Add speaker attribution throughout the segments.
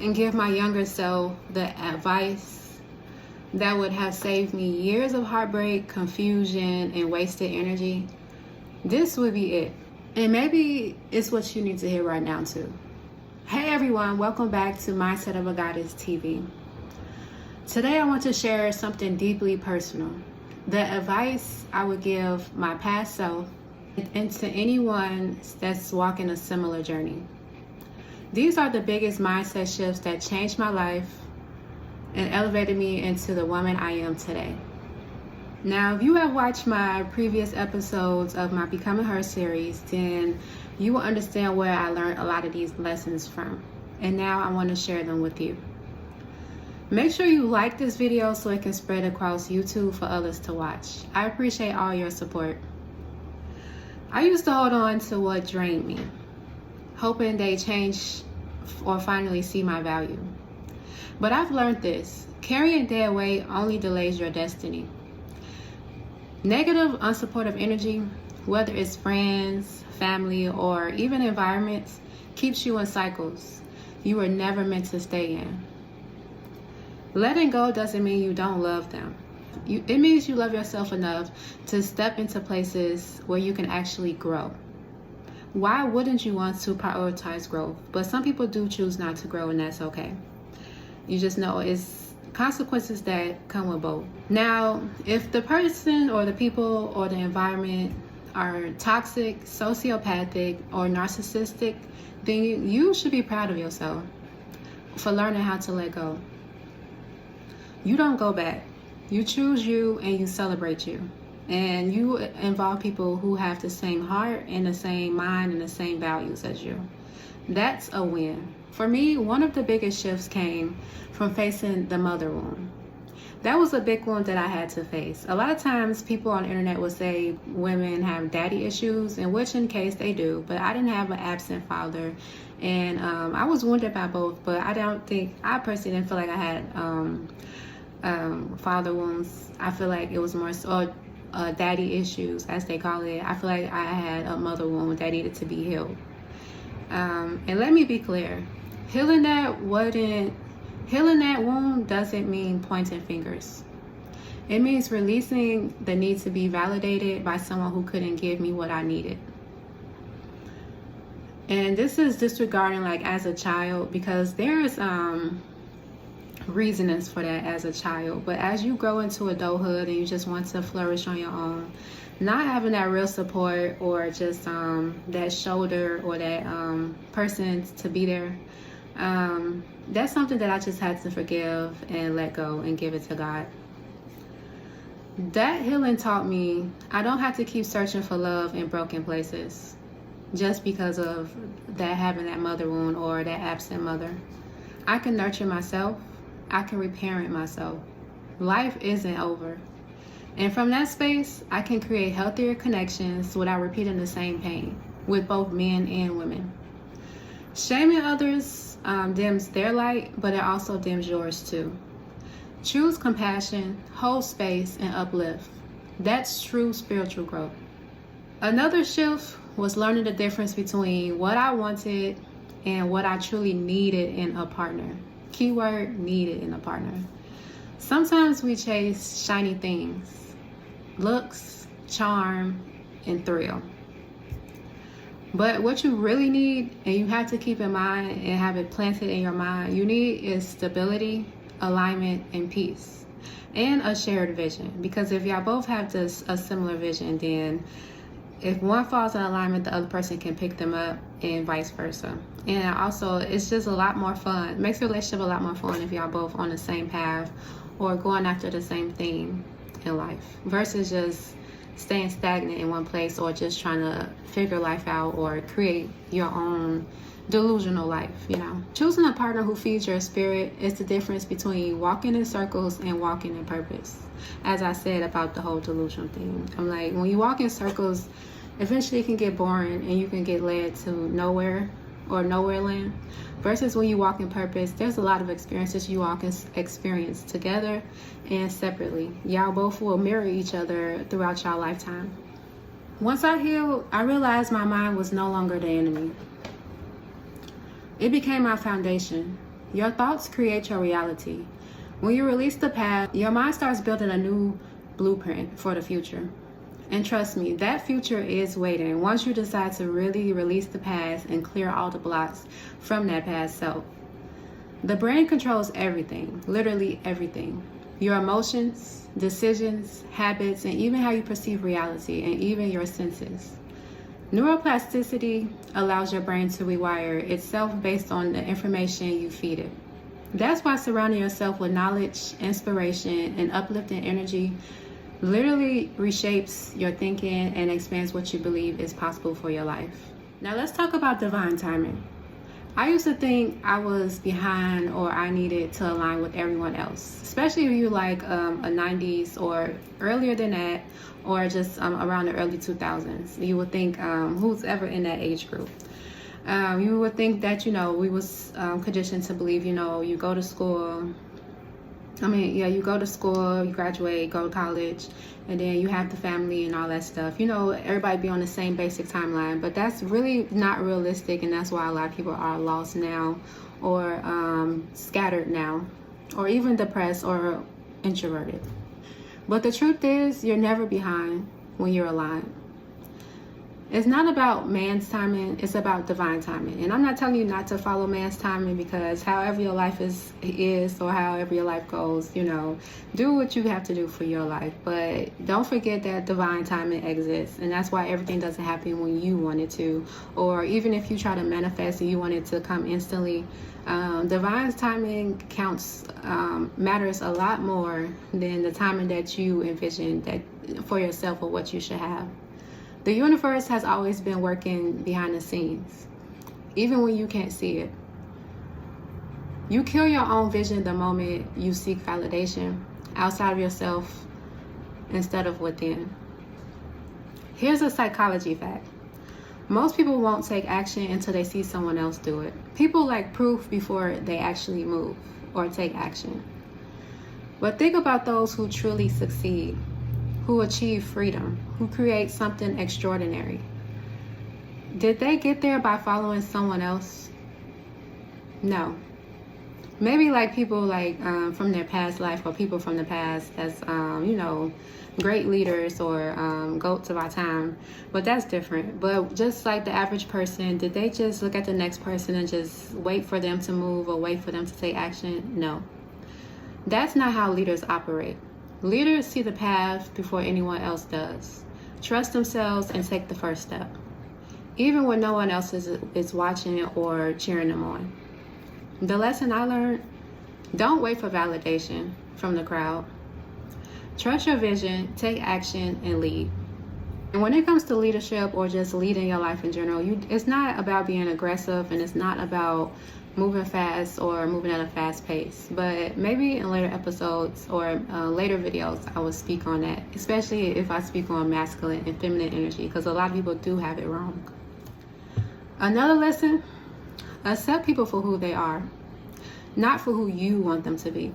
Speaker 1: and give my younger self the advice that would have saved me years of heartbreak, confusion, and wasted energy, this would be it. And maybe it's what you need to hear right now too. Hey everyone, welcome back to Mindset of a Goddess TV. Today I want to share something deeply personal. The advice I would give my past self and to anyone that's walking a similar journey. These are the biggest mindset shifts that changed my life and elevated me into the woman I am today. Now, if you have watched my previous episodes of my Becoming Her series, then you will understand where I learned a lot of these lessons from. And now I want to share them with you. Make sure you like this video so it can spread across YouTube for others to watch. I appreciate all your support. I used to hold on to what drained me, hoping they change or finally see my value. But I've learned this: carrying dead weight only delays your destiny. Negative, unsupportive energy, whether it's friends, family, or even environments, keeps you in cycles you were never meant to stay in. Letting go doesn't mean you don't love them. It means you love yourself enough to step into places where you can actually grow. Why wouldn't you want to prioritize growth? But some people do choose not to grow, and that's okay. You just know it's consequences that come with both. Now, if the person or the people or the environment are toxic, sociopathic, or narcissistic, then you should be proud of yourself for learning how to let go. You don't go back. You choose you and you celebrate you. And you involve people who have the same heart and the same mind and the same values as you. That's a win. For me, one of the biggest shifts came from facing the mother wound. That was a big one that I had to face. A lot of times people on the internet will say women have daddy issues, in which in case they do, but I didn't have an absent father. And I was wounded by both, but I personally didn't feel like I had father wounds. I feel like it was more so daddy issues, as they call it. I feel like I had a mother wound that needed to be healed. And let me be clear, healing that wound doesn't mean pointing fingers. It means releasing the need to be validated by someone who couldn't give me what I needed. And this is disregarding like as a child, because there's reasonings for that as a child. But as you grow into adulthood and you just want to flourish on your own, not having that real support or just that shoulder or that person to be there, that's something that I just had to forgive and let go and give it to God. That healing taught me I don't have to keep searching for love in broken places just because of that, having that mother wound or that absent mother. I can nurture myself. I can reparent myself. Life isn't over. And from that space, I can create healthier connections without repeating the same pain with both men and women. Shaming others dims their light, but it also dims yours too. Choose compassion, hold space, and uplift. That's true spiritual growth. Another shift was learning the difference between what I wanted and what I truly needed in a partner. Keyword, needed in a partner. Sometimes we chase shiny things, looks, charm, and thrill. But what you really need, and you have to keep in mind and have it planted in your mind, you need is stability, alignment, and peace, and a shared vision. Because if y'all both have a similar vision, then if one falls in alignment, the other person can pick them up, and vice versa. And also, it's just a lot more fun. It makes your relationship a lot more fun if y'all both on the same path or going after the same thing in life, versus just staying stagnant in one place or just trying to figure life out or create your own delusional life, you know. Choosing a partner who feeds your spirit is the difference between walking in circles and walking in purpose. As I said about the whole delusion thing, I'm like, when you walk in circles, eventually it can get boring and you can get led to nowhere or nowhere land. Versus when you walk in purpose, there's a lot of experiences you all can experience together and separately. Y'all both will mirror each other throughout y'all lifetime. Once I healed, I realized my mind was no longer the enemy. It became my foundation. Your thoughts create your reality. When you release the past, your mind starts building a new blueprint for the future. And trust me, that future is waiting once you decide to really release the past and clear all the blocks from that past self. The brain controls everything, literally everything. Your emotions, decisions, habits, and even how you perceive reality, and even your senses. Neuroplasticity allows your brain to rewire itself based on the information you feed it. That's why surrounding yourself with knowledge, inspiration, and uplifting energy literally reshapes your thinking and expands what you believe is possible for your life. Now let's talk about divine timing. I used to think I was behind or I needed to align with everyone else, especially if you like a 90s or earlier than that, or just around the early 2000s. You would think, who's ever in that age group? You would think that, we was conditioned to believe, you go to school. You go to school, you graduate, go to college, and then you have the family and all that stuff. Everybody be on the same basic timeline, but that's really not realistic, and that's why a lot of people are lost now, or scattered now, or even depressed or introverted. But the truth is, you're never behind when you're aligned. It's not about man's timing, it's about divine timing. And I'm not telling you not to follow man's timing, because however your life is or however your life goes, do what you have to do for your life. But don't forget that divine timing exists. And that's why everything doesn't happen when you want it to. Or even if you try to manifest and you want it to come instantly, divine timing matters a lot more than the timing that you envision that for yourself or what you should have. The universe has always been working behind the scenes, even when you can't see it. You kill your own vision the moment you seek validation outside of yourself instead of within. Here's a psychology fact. Most people won't take action until they see someone else do it. People like proof before they actually move or take action. But think about those who truly succeed, who achieve freedom, who create something extraordinary. Did they get there by following someone else? No. Maybe like people from their past life, or people from the past that's, great leaders or goats of our time, but that's different. But just like the average person, did they just look at the next person and just wait for them to move or wait for them to take action? No. That's not how leaders operate. Leaders see the path before anyone else does. Trust themselves and take the first step, even when no one else is watching or cheering them on. The lesson I learned: don't wait for validation from the crowd. Trust your vision, take action, and lead. And when it comes to leadership or just leading your life in general, it's not about being aggressive, and it's not about moving fast or moving at a fast pace. But maybe in later episodes or later videos, I will speak on that, especially if I speak on masculine and feminine energy, because a lot of people do have it wrong. Another lesson: accept people for who they are, not for who you want them to be.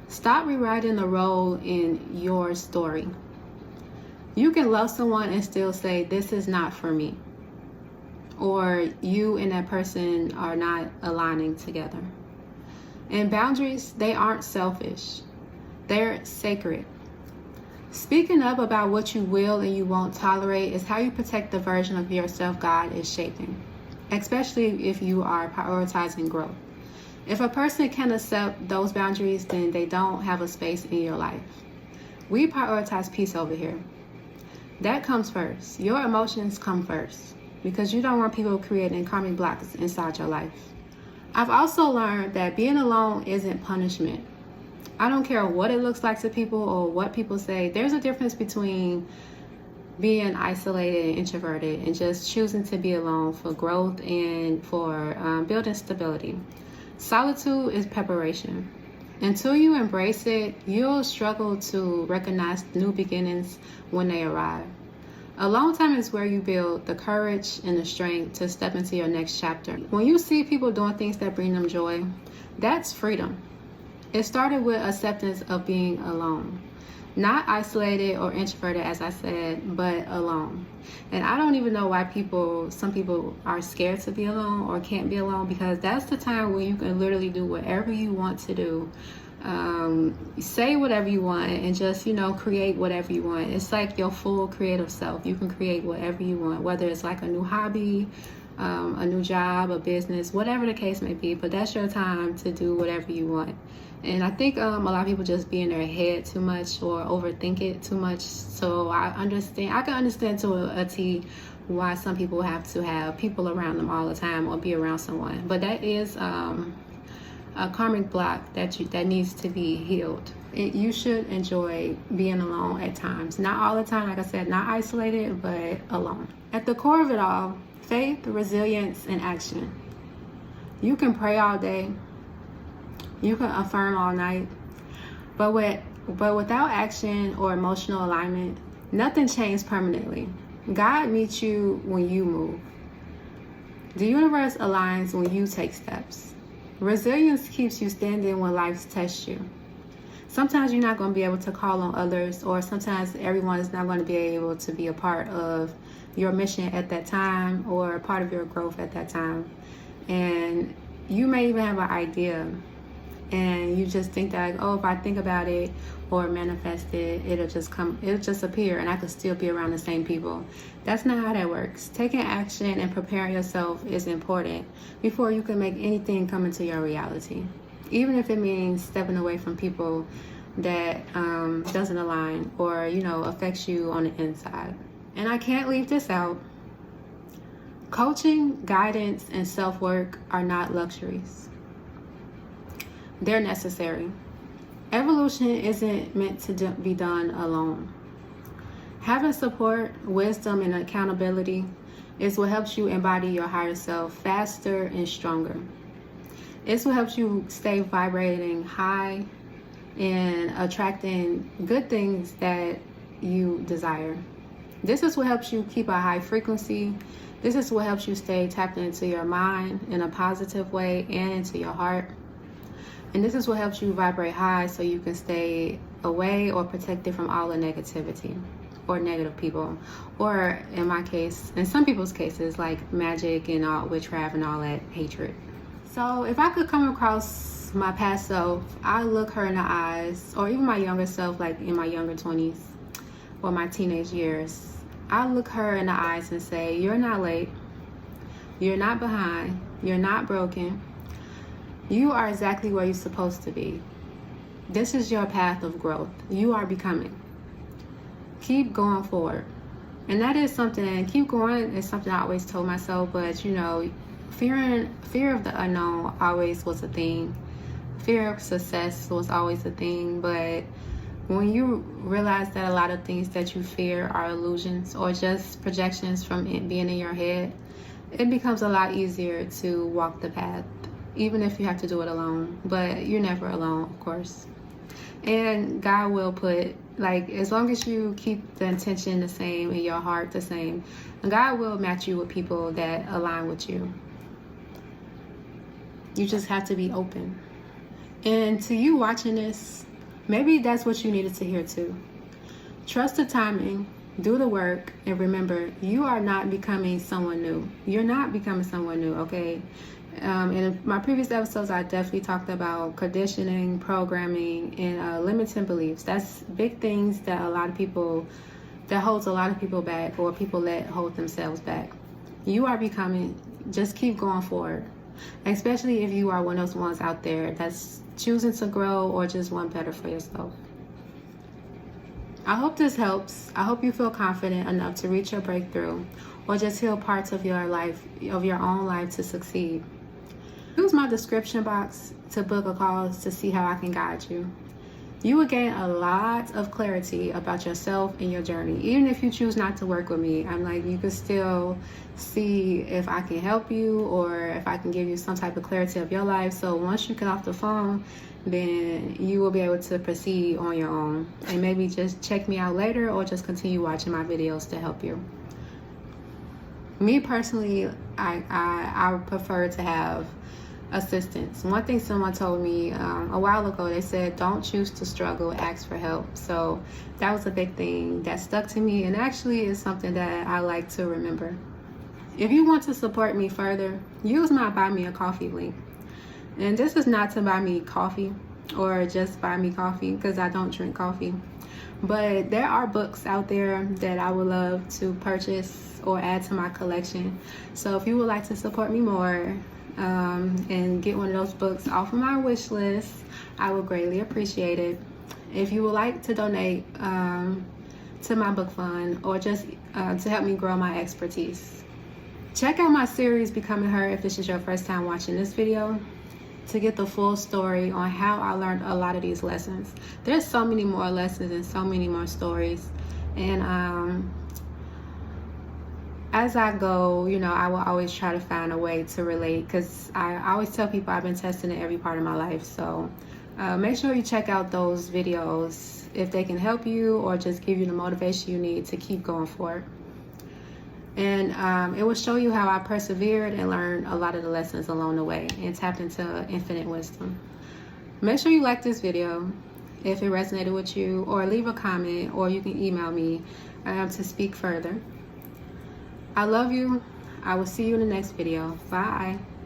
Speaker 1: Stop rewriting the role in your story. You can love someone and still say, this is not for me, or you and that person are not aligning together. And boundaries, they aren't selfish. They're sacred. Speaking up about what you will and you won't tolerate is how you protect the version of yourself God is shaping, especially if you are prioritizing growth. If a person can accept those boundaries, then they don't have a space in your life. We prioritize peace over here. That comes first. Your emotions come first, because you don't want people creating karmic blocks inside your life. I've also learned that being alone isn't punishment. I don't care what it looks like to people or what people say. There's a difference between being isolated and introverted and just choosing to be alone for growth and for building stability. Solitude is preparation. Until you embrace it, you'll struggle to recognize new beginnings when they arrive. Alone time is where you build the courage and the strength to step into your next chapter. When you see people doing things that bring them joy, that's freedom. It started with acceptance of being alone. Not isolated or introverted, as I said, but alone. And I don't even know why some people are scared to be alone or can't be alone, because that's the time where you can literally do whatever you want to do. Say whatever you want and just, create whatever you want. It's like your full creative self. You can create whatever you want, whether it's like a new hobby, a new job, a business, whatever the case may be. But that's your time to do whatever you want. And I think a lot of people just be in their head too much or overthink it too much. So I can understand to a T why some people have to have people around them all the time or be around someone. But that is a karmic block that needs to be healed. You should enjoy being alone at times. Not all the time, like I said, not isolated, but alone. At the core of it all, faith, resilience, and action. You can pray all day. You can affirm all night, but without action or emotional alignment, nothing changes permanently. God meets you when you move. The universe aligns when you take steps. Resilience keeps you standing when life tests you. Sometimes you're not going to be able to call on others, or sometimes everyone is not going to be able to be a part of your mission at that time or a part of your growth at that time. And you may even have an idea, and you just think that, if I think about it or manifest it, it'll just appear, and I could still be around the same people. That's not how that works. Taking action and preparing yourself is important before you can make anything come into your reality. Even if it means stepping away from people that doesn't align or, affects you on the inside. And I can't leave this out. Coaching, guidance, and self-work are not luxuries. They're necessary. Evolution isn't meant to be done alone. Having support, wisdom, and accountability is what helps you embody your higher self faster and stronger. It's what helps you stay vibrating high and attracting good things that you desire. This is what helps you keep a high frequency. This is what helps you stay tapped into your mind in a positive way and into your heart. And this is what helps you vibrate high so you can stay away or protected from all the negativity or negative people. Or in my case, in some people's cases, like magic and all witchcraft and all that hatred. So if I could come across my past self, I look her in the eyes, or even my younger self, like in my younger 20s or my teenage years, I look her in the eyes and say, you're not late, you're not behind, you're not broken. You are exactly where you're supposed to be. This is your path of growth. You are becoming. Keep going forward. And that is something, keep going is something I always told myself, but fear of the unknown always was a thing. Fear of success was always a thing, but when you realize that a lot of things that you fear are illusions or just projections from it being in your head, it becomes a lot easier to walk the path. Even if you have to do it alone, but you're never alone, of course. And God will put, as long as you keep the intention the same and your heart the same, God will match you with people that align with you. You just have to be open. And to you watching this, maybe that's what you needed to hear too. Trust the timing, do the work, and remember, you are not becoming someone new. You're not becoming someone new, okay? In my previous episodes, I definitely talked about conditioning, programming, and limiting beliefs. That's big things that holds a lot of people back, or people that hold themselves back. You are becoming, just keep going forward. Especially if you are one of those ones out there that's choosing to grow or just want better for yourself. I hope this helps. I hope you feel confident enough to reach your breakthrough or just heal parts of your life, of your own life, to succeed. Use my description box to book a call to see how I can guide you. You will gain a lot of clarity about yourself and your journey. Even if you choose not to work with me, you can still see if I can help you or if I can give you some type of clarity of your life. So once you get off the phone, then you will be able to proceed on your own. And maybe just check me out later or just continue watching my videos to help you. Me personally, I prefer to have assistance. One thing someone told me a while ago, they said, don't choose to struggle, ask for help. So that was a big thing that stuck to me, and actually is something that I like to remember. If you want to support me further, use my Buy Me a Coffee link. And this is not to buy me coffee or just buy me coffee, because I don't drink coffee. But there are books out there that I would love to purchase or add to my collection. So if you would like to support me more and get one of those books off of my wish list, I would greatly appreciate it. If you would like to donate to my book fund, or just to help me grow my expertise, check out my series Becoming Her if this is your first time watching this video, to get the full story on how I learned a lot of these lessons. There's so many more lessons and so many more stories. And as I go, I will always try to find a way to relate, because I always tell people I've been testing in every part of my life. So make sure you check out those videos if they can help you or just give you the motivation you need to keep going forward. And it will show you how I persevered and learned a lot of the lessons along the way and tapped into infinite wisdom. Make sure you like this video if it resonated with you, or leave a comment, or you can email me to speak further. I love you. I will see you in the next video. Bye.